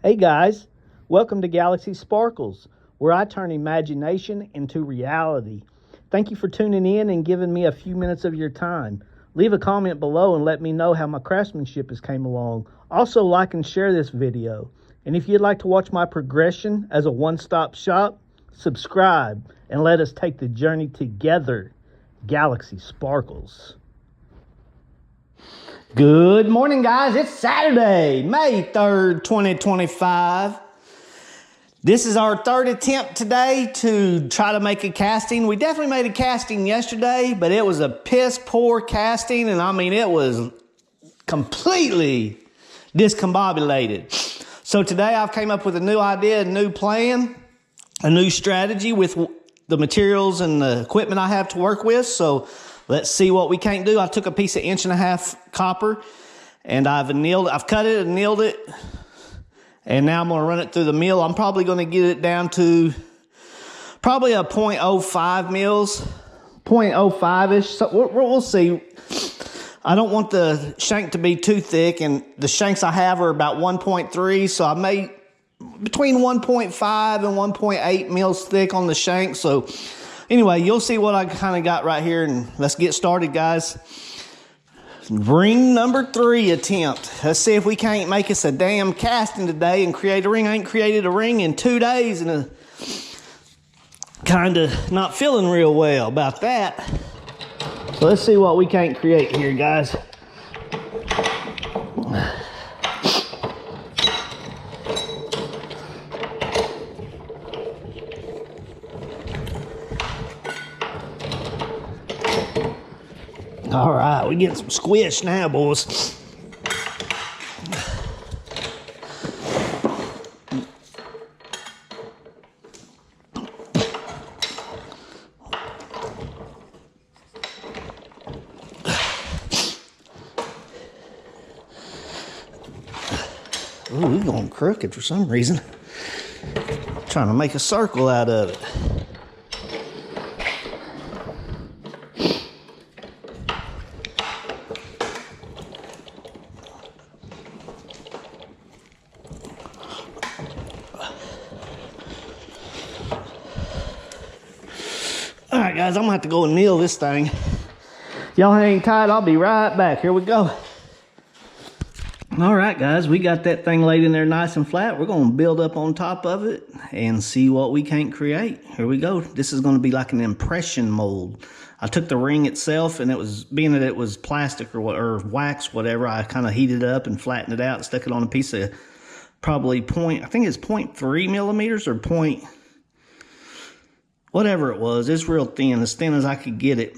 Hey guys, welcome to Galaxy Sparkles, where I turn imagination into reality. Thank you for tuning in and giving me a few minutes of your time. Leave a comment below and let me know how my craftsmanship has came along. Also like and share this video. And if you'd like to watch my progression as a one-stop shop, subscribe and let us take the journey together. Galaxy Sparkles. Good morning, guys. It's Saturday, May 3rd, 2025. This is our third attempt today to try to make a casting. We definitely made a casting yesterday, but it was a piss poor casting, and I mean, it was completely discombobulated. So today I've came up with a new idea, a new plan, a new strategy with the materials and the equipment I have to work with. So let's see what we can't do. I took a piece of 1.5 inch copper and I've cut it and annealed it. And now I'm going to run it through the mill. I'm probably going to get it down to probably a 0.05 mils, 0.05-ish. So we'll see. I don't want the shank to be too thick, and the shanks I have are about 1.3. So I made between 1.5 and 1.8 mils thick on the shank. So anyway, you'll see what I kind of got right here, and let's get started, guys. Ring number 3 attempt. Let's see if we can't make us a damn casting today and create a ring. I ain't created a ring in 2 days, and kind of not feeling real well about that. So let's see what we can't create here, guys. All right, we getting some squish now, boys. Ooh, we're going crooked for some reason. Trying to make a circle out of it. All right, guys, I'm gonna have to go and nail this thing. Y'all hang tight, I'll be right back. Here we go. All right, guys, we got that thing laid in there nice and flat. We're gonna build up on top of it and see what we can't create. Here we go. This is gonna be like an impression mold. I took the ring itself, and being that it was plastic or wax, whatever, I kind of heated it up and flattened it out and stuck it on a piece of probably I think it's 0.3 millimeters or whatever it was. It's real thin, as thin as I could get it.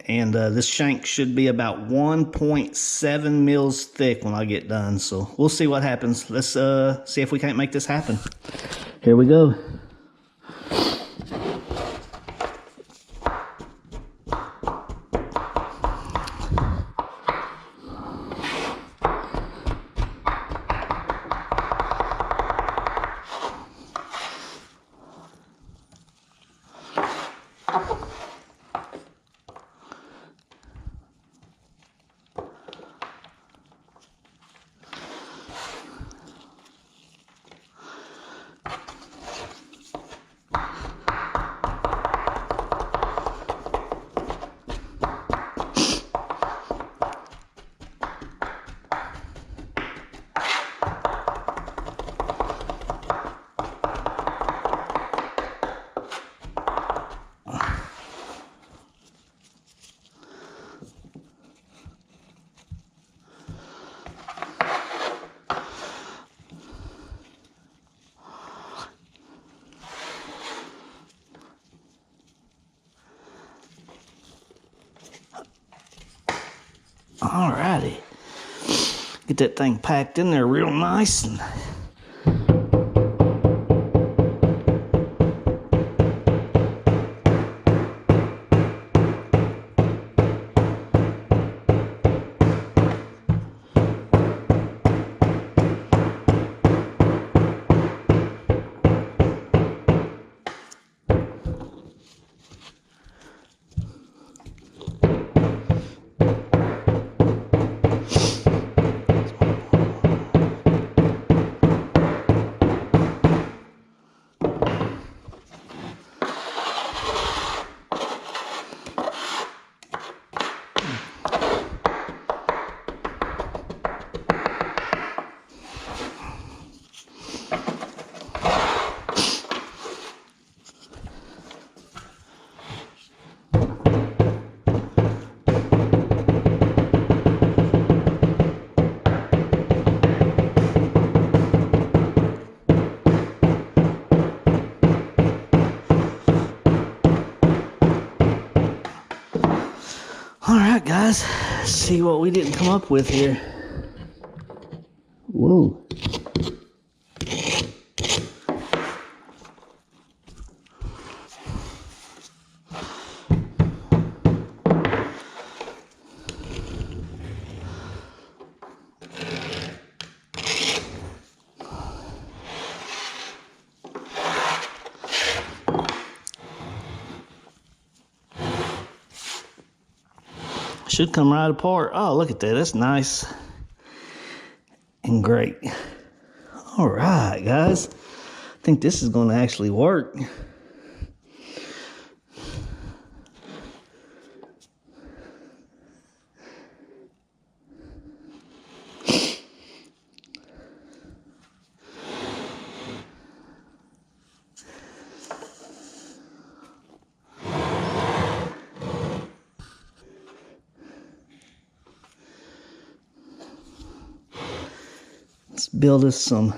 And this shank should be about 1.7 mils thick when I get done. So we'll see what happens. Let's see if we can't make this happen. Here we go. Alrighty, get that thing packed in there real nice. And guys. Let's see what we didn't come up with here. Whoa. Should come right apart. Oh, look at that. That's nice and great. All right, guys. I think this is going to actually work. Let's build us some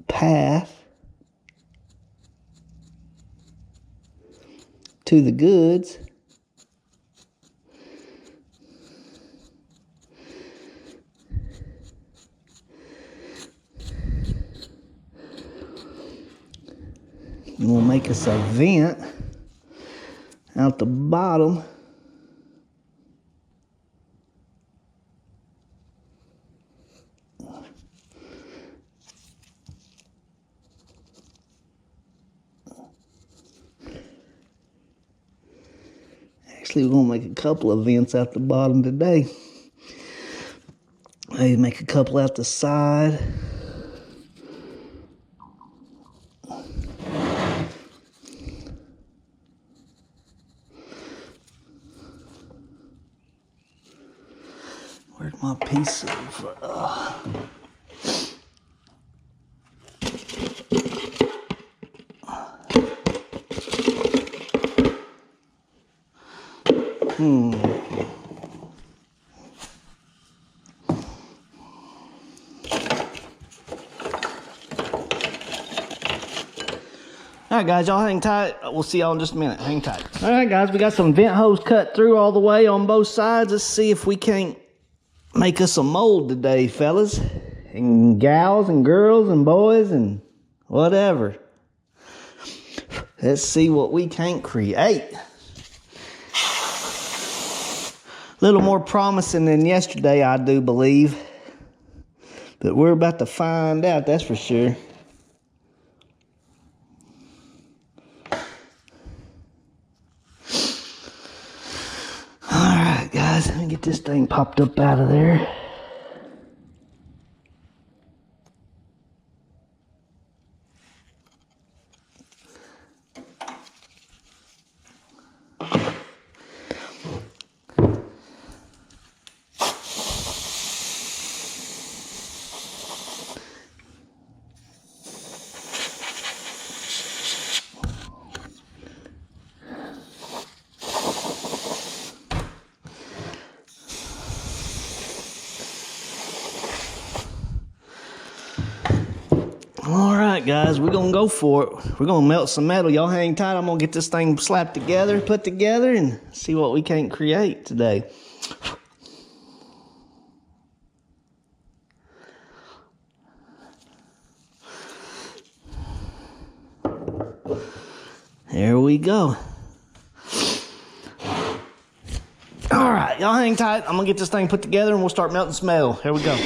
path to the goods. And we'll make us a vent out the bottom. Actually, we're gonna make a couple of vents out the bottom today. Maybe make a couple out the side. Where's my piece of... All right, guys, y'all hang tight. We'll see y'all in just a minute. Hang tight. All right, guys, we got some vent hose cut through all the way on both sides. Let's see if we can't make us a mold today, fellas and gals and girls and boys and whatever. Let's see what we can't create. A little more promising than yesterday, I do believe. But we're about to find out, that's for sure. Alright, guys, let me get this thing popped up out of there. Alright, guys, we're gonna go for it. We're gonna melt some metal. Y'all hang tight. I'm gonna get this thing slapped together, put together, and see what we can't create today. There we go. Alright, y'all hang tight. I'm gonna get this thing put together and we'll start melting some metal. Here we go.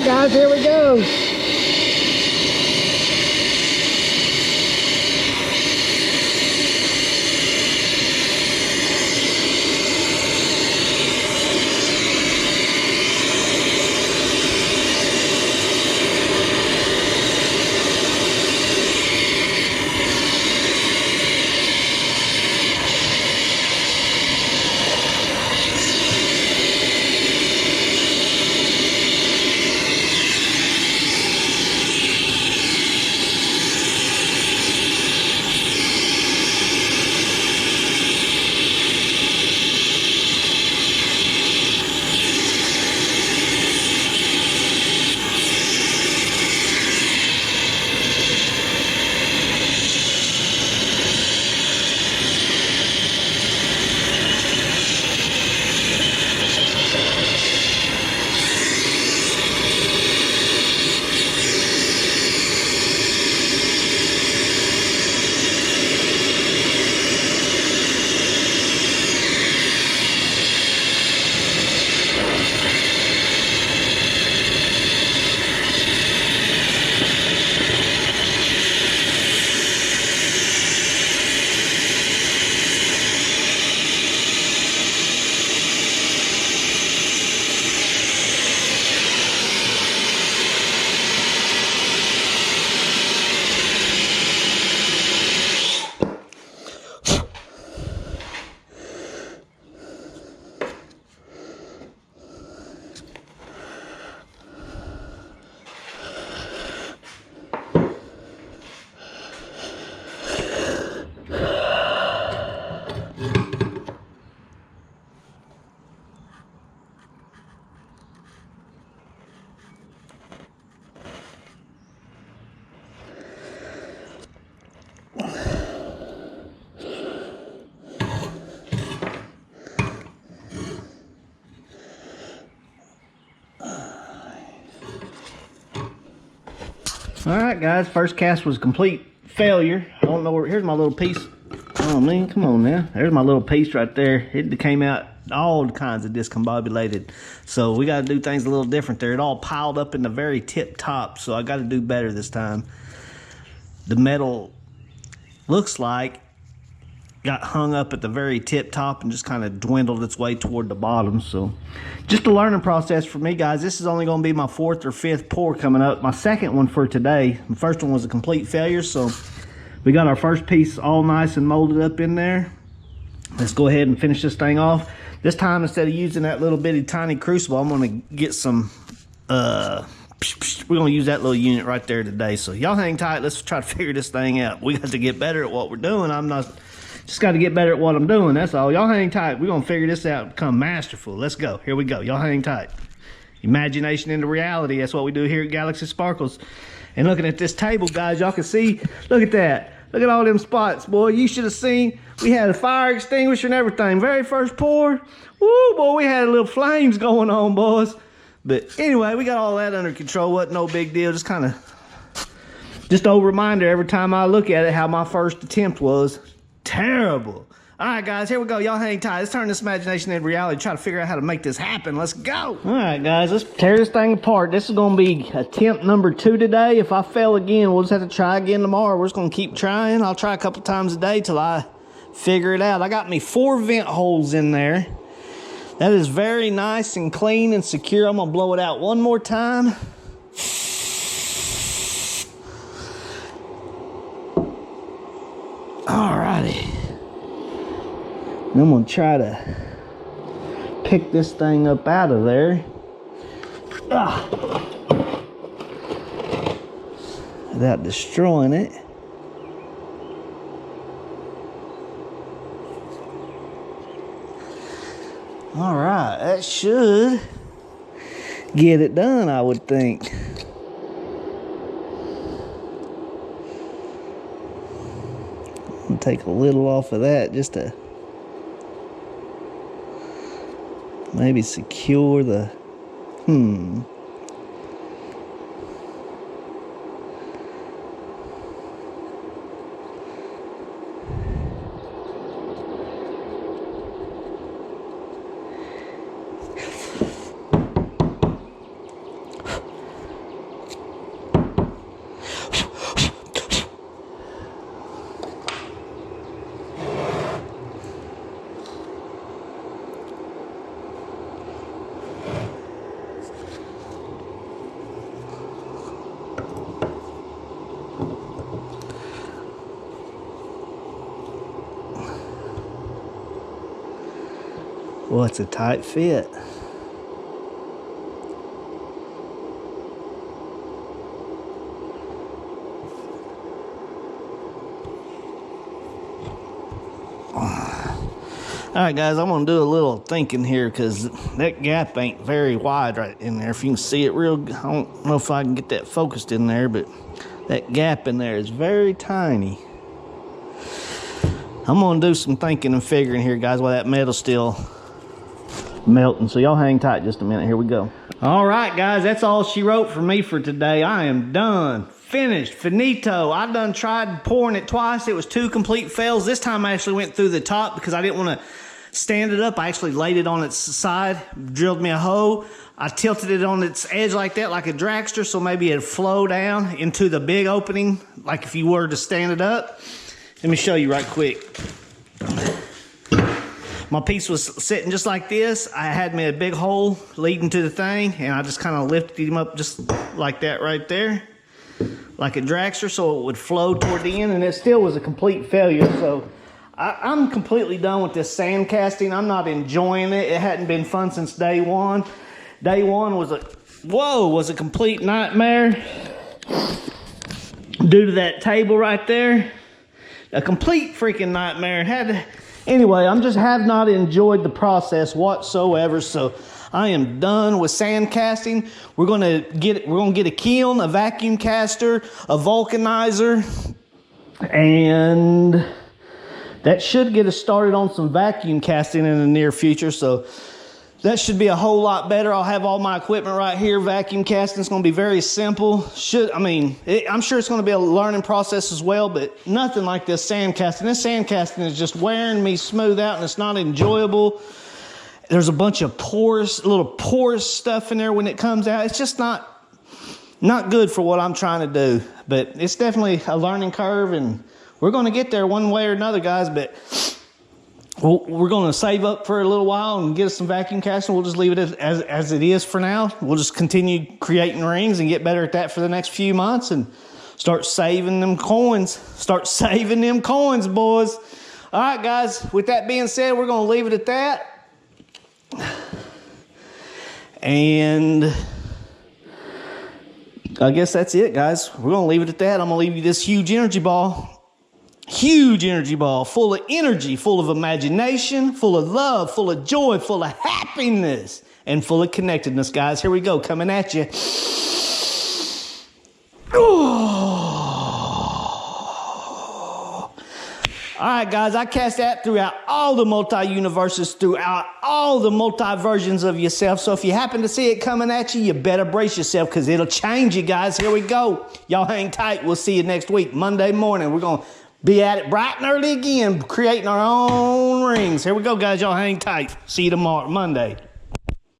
right, guys, here we go. All right, guys, first cast was complete failure. I don't know where, here's my little piece. Oh man, come on now. There's my little piece right there. It came out all kinds of discombobulated. So we got to do things a little different there. It all piled up in the very tip top, so I got to do better this time. The metal looks like got hung up at the very tip top and just kind of dwindled its way toward the bottom. So just a learning process for me, guys. This is only going to be my 4th or 5th pour coming up. My second one for today. The first one was a complete failure, so we got our first piece all nice and molded up in there. Let's go ahead and finish this thing off. This time, instead of using that little bitty tiny crucible, I'm going to get some we're going to use that little unit right there today. So y'all hang tight. Let's try to figure this thing out. We got to get better at what we're doing. Just got to get better at what I'm doing. That's all. Y'all hang tight. We're going to figure this out and become masterful. Let's go. Here we go. Y'all hang tight. Imagination into reality. That's what we do here at Galaxy Sparkles. And looking at this table, guys, y'all can see, look at that. Look at all them spots, boy. You should have seen. We had a fire extinguisher and everything. Very first pour. Woo, boy, we had little flames going on, boys. But anyway, we got all that under control. Wasn't no big deal. Just a reminder every time I look at it how my first attempt was. Terrible. All right, guys, here we go. Y'all hang tight. Let's turn this imagination into reality. Try to figure out how to make this happen. Let's go. All right, guys, let's tear this thing apart. This is going to be attempt number 2 today. If I fail again, we'll just have to try again tomorrow. We're just going to keep trying. I'll try a couple times a day till I figure it out. I got me 4 vent holes in there. That is very nice and clean and secure. I'm going to blow it out one more time. Alrighty. And I'm going to try to pick this thing up out of there. Without destroying it. Alright, that should get it done, I would think. I'll take a little off of that just to maybe secure the Well, it's a tight fit. All right, guys, I'm gonna do a little thinking here because that gap ain't very wide right in there. If you can see it real, I don't know if I can get that focused in there, but that gap in there is very tiny. I'm gonna do some thinking and figuring here, guys, while that metal's still melting. So y'all hang tight just a minute. Here we go. All right, guys, that's all she wrote for me for today. I am done. Finished, finito. I done tried pouring it twice. It was 2 complete fails. This time I actually went through the top because I didn't want to stand it up. I actually laid it on its side, drilled me a hole. I tilted it on its edge like that, like a dragster, so maybe it'd flow down into the big opening, like if you were to stand it up. Let me show you right quick. My piece was sitting just like this. I had me a big hole leading to the thing, and I just kind of lifted him up just like that right there, like a dragster, so it would flow toward the end, and it still was a complete failure. So I'm completely done with this sand casting. I'm not enjoying it. It hadn't been fun since day one. Day one was a complete nightmare due to that table right there. A complete freaking nightmare. Anyway, I just have not enjoyed the process whatsoever. So I am done with sand casting. We're gonna get a kiln, a vacuum caster, a vulcanizer, and that should get us started on some vacuum casting in the near future. So that should be a whole lot better. I'll have all my equipment right here. Vacuum casting is going to be very simple. I'm sure it's going to be a learning process as well, but nothing like this sand casting. This sand casting is just wearing me smooth out, and it's not enjoyable. There's a bunch of little porous stuff in there when it comes out. It's just not good for what I'm trying to do, but it's definitely a learning curve, and we're going to get there one way or another, guys. But we're going to save up for a little while and get us some vacuum casting. We'll just leave it as it is for now. We'll just continue creating rings and get better at that for the next few months and start saving them coins. Start saving them coins, boys. All right, guys. With that being said, we're going to leave it at that. And I guess that's it, guys. We're going to leave it at that. I'm going to leave you this huge energy ball. Huge energy ball, full of energy, full of imagination, full of love, full of joy, full of happiness, and full of connectedness, guys. Here we go, coming at you. Oh. All right, guys, I cast that throughout all the multi-universes, throughout all the multi-versions of yourself. So if you happen to see it coming at you, you better brace yourself because it'll change you, guys. Here we go. Y'all hang tight. We'll see you next week, Monday morning. We're going to be at it bright and early again, creating our own rings. Here we go, guys. Y'all hang tight. See you tomorrow, Monday.